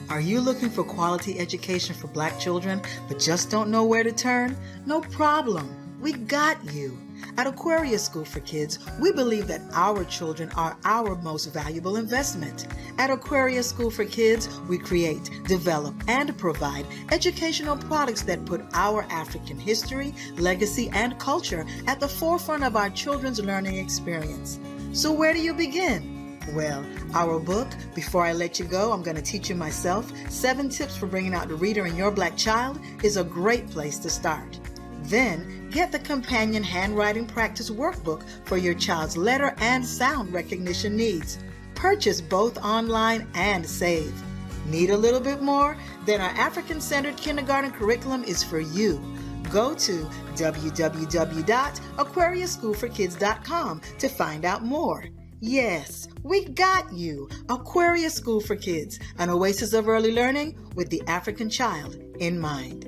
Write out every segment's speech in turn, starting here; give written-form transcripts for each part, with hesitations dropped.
Are you looking for quality education for Black children but just don't know where to turn? No problem. We got you. At Aquarius School for Kids, we believe that our children are our most valuable investment. At Aquarius School for Kids, we create, develop, and provide educational products that put our African history, legacy, and culture at the forefront of our children's learning experience. So where do you begin? Well, our book, Before I Let You Go, I'm going to Teach You Myself, 7 Tips for Bringing Out the Reader in Your Black Child, is a great place to start. Then, get the companion handwriting practice workbook for your child's letter and sound recognition needs. Purchase both online and save. Need a little bit more? Then our African-centered kindergarten curriculum is for you. Go to www.aquariusschoolforkids.com to find out more. Yes, we got you. Aquarius School for Kids, an oasis of early learning with the African child in mind.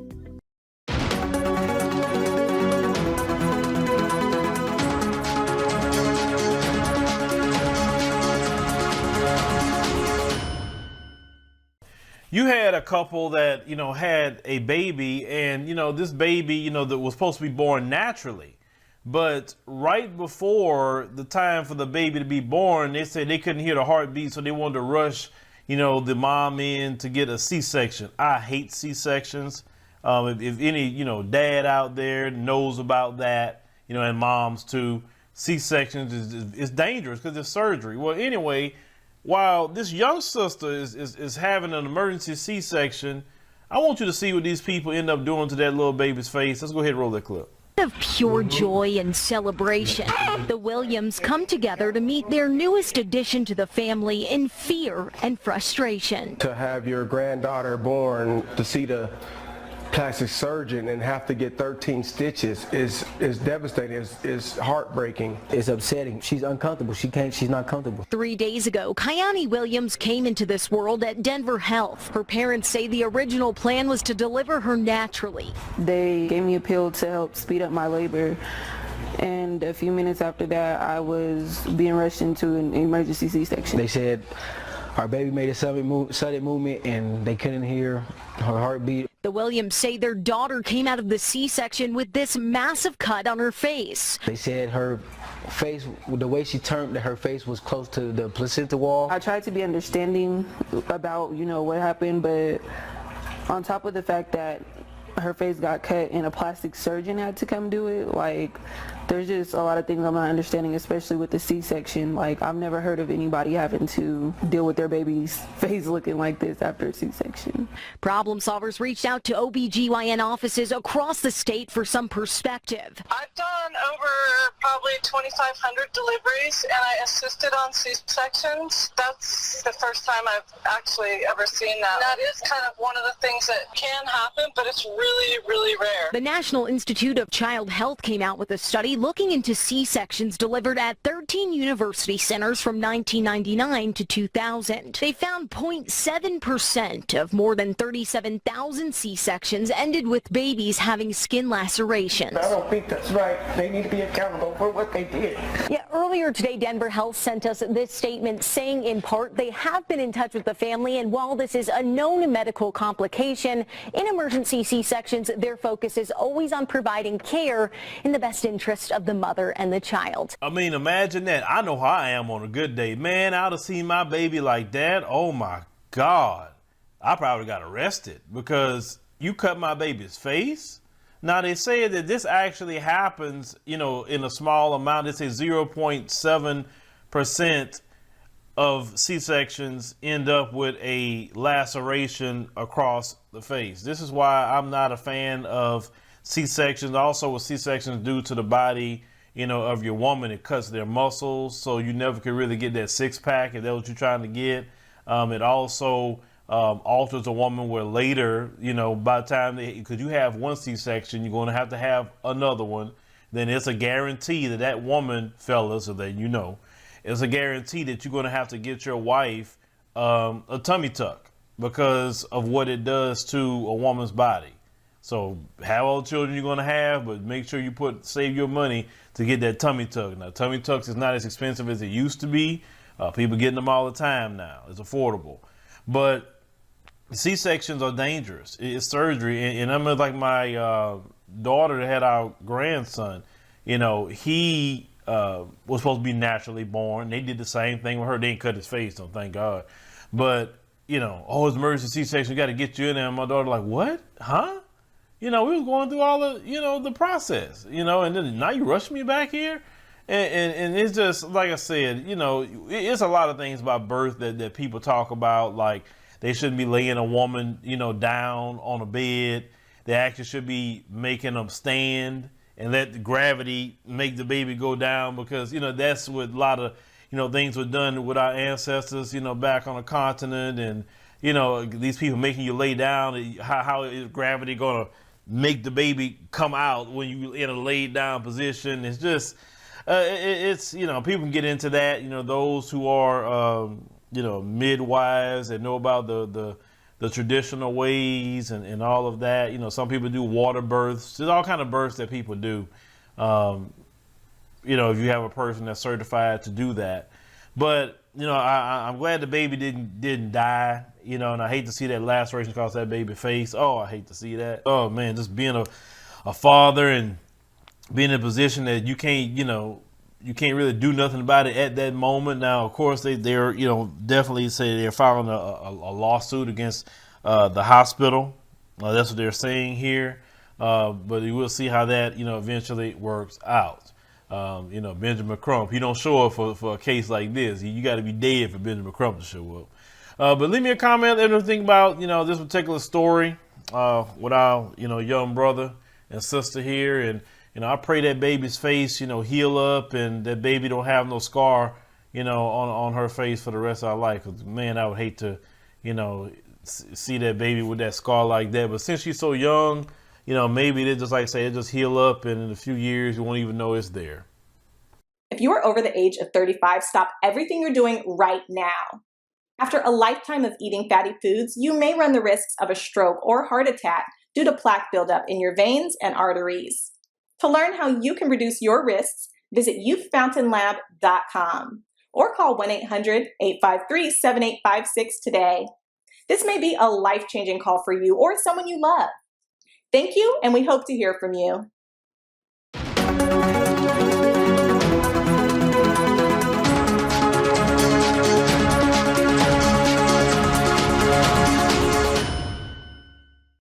You had a couple that, had a baby, and, this baby, that was supposed to be born naturally. But right before the time for the baby to be born, they said they couldn't hear the heartbeat, so they wanted to rush, the mom in to get a C-section. I hate C-sections. If any, dad out there knows about that, and moms too, C-sections is dangerous because it's surgery. Well, anyway, while this young sister is having an emergency C-section, I want you to see what these people end up doing to that little baby's face. Let's go ahead and roll that clip. Of pure joy and celebration, the Williams come together to meet their newest addition to the family in fear and frustration. To have your granddaughter born, to see the plastic surgeon and have to get 13 stitches is devastating, is heartbreaking. It's upsetting. She's uncomfortable. She's not comfortable. 3 days ago, Kyani Williams came into this world at Denver Health. Her parents say the original plan was to deliver her naturally. They gave me a pill to help speed up my labor, and a few minutes after that, I was being rushed into an emergency C-section. They said our baby made a sudden movement and they couldn't hear her heartbeat. The Williams say their daughter came out of the C-section with this massive cut on her face. They said her face, the way she turned, her face was close to the placenta wall. I tried to be understanding about, what happened, but on top of the fact that her face got cut and a plastic surgeon had to come do it, there's just a lot of things I'm not understanding, especially with the C-section. I've never heard of anybody having to deal with their baby's face looking like this after a C-section. Problem solvers reached out to OBGYN offices across the state for some perspective. I've done over probably 2,500 deliveries, and I assisted on C-sections. That's the first time I've actually ever seen that. That is kind of one of the things that can happen, but it's really, really rare. The National Institute of Child Health came out with a study looking into C-sections delivered at 13 university centers from 1999 to 2000. They found 0.7% of more than 37,000 C-sections ended with babies having skin lacerations. I don't think that's right. They need to be accountable for what they did. Yeah, earlier today, Denver Health sent us this statement saying in part they have been in touch with the family, and while this is a known medical complication, in emergency C-sections, their focus is always on providing care in the best interest of the mother and the child. I mean, imagine that. I know how I am on a good day. Man, I'd have seen my baby like that. Oh my God. I probably got arrested because you cut my baby's face. Now, they say that this actually happens, in a small amount. They say 0.7% of C-sections end up with a laceration across the face. This is why I'm not a fan of C-sections. Also, what C-sections do to the body, of your woman, it cuts their muscles, so you never can really get that six-pack if that's what you're trying to get. It also alters a woman where later, by the time because you have one C-section, you're going to have another one. Then it's a guarantee that woman, fellas, so that it's a guarantee that you're going to have to get your wife a tummy tuck because of what it does to a woman's body. So have all the children you're going to have, but make sure you save your money to get that tummy tuck. Now, tummy tucks is not as expensive as it used to be. People getting them all the time now. It's affordable. But C-sections are dangerous. It's surgery, and I mean, like my daughter that had our grandson. You know, he was supposed to be naturally born. They did the same thing with her. They didn't cut his face, though, thank God. But you know, oh, it's emergency C-section. We got to get you in there. And my daughter like, what? Huh? You know, we was going through all the, you know, the process. You know, and then now you rush me back here. And it's just, like I said, you know, it's a lot of things about birth that people talk about, like they shouldn't be laying a woman, you know, down on a bed. They actually should be making them stand and let the gravity make the baby go down, because, you know, that's what a lot of, you know, things were done with our ancestors, you know, back on the continent. And, you know, these people making you lay down, how is gravity going to make the baby come out when you in a laid down position? It's just, it's, you know, people can get into that, you know, those who are, you know, midwives that know about the traditional ways and all of that. You know, some people do water births. There's all kind of births that people do. You know, if you have a person that's certified to do that. But, you know, I'm glad the baby didn't die, you know, and I hate to see that laceration across that baby face. Oh, I hate to see that. Oh man, just being a father and being in a position that you can't, you know, you can't really do nothing about it at that moment. Now, of course, they're, you know, definitely say they're filing a lawsuit against the hospital. That's what they're saying here. But you will see how that, you know, eventually works out. You know, Benjamin Crump, he don't show up for a case like this. You got to be dead for Benjamin Crump to show up. But leave me a comment, let me think about, you know, this particular story with our, you know, young brother and sister here. And, you know, I pray that baby's face, you know, heal up and that baby don't have no scar, you know, on her face for the rest of our life. 'Cause, man, I would hate to, you know, see that baby with that scar like that. But since she's so young, you know, maybe they just, like I say, it just heal up, and in a few years you won't even know it's there. If you are over the age of 35, stop everything you're doing right now. After a lifetime of eating fatty foods, you may run the risks of a stroke or heart attack due to plaque buildup in your veins and arteries. To learn how you can reduce your risks, visit youthfountainlab.com or call 1-800-853-7856 today. This may be a life-changing call for you or someone you love. Thank you, and we hope to hear from you.